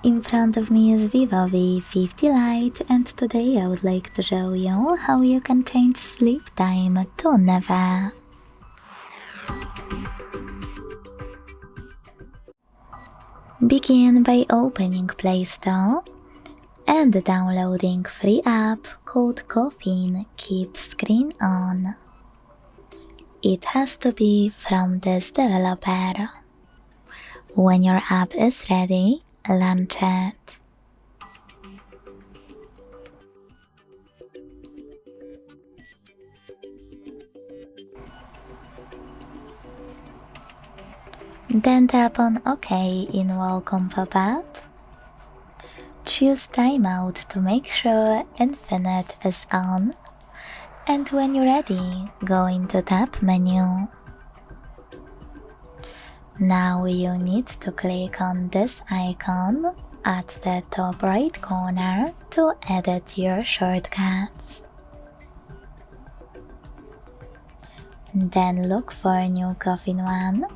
In front of me is VIVO V50 Lite, and today I would like to show you how you can change sleep time to never. Begin by opening Play Store and downloading free app called Caffeine. Keep screen on. It has to be from this developer. When your app is ready, launch it. Then tap on OK in Welcome pop-up. Choose Timeout to make sure Infinite is on. And when you're ready, go into Tab menu. Now you need to click on this icon at the top right corner to edit your shortcuts. Then look for a new Caffeine one,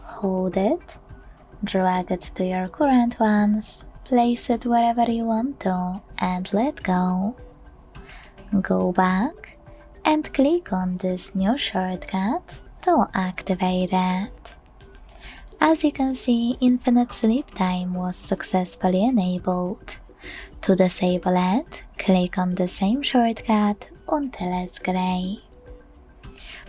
hold it, drag it to your current ones, place it wherever you want to and let go. Go back and click on this new shortcut to activate it. As you can see, infinite sleep time was successfully enabled. To disable it, click on the same shortcut until it's gray.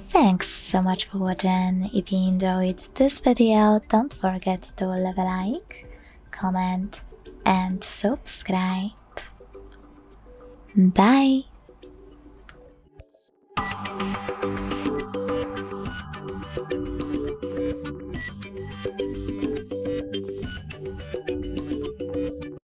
Thanks so much for watching. If you enjoyed this video, don't forget to leave a like, comment and subscribe. Bye!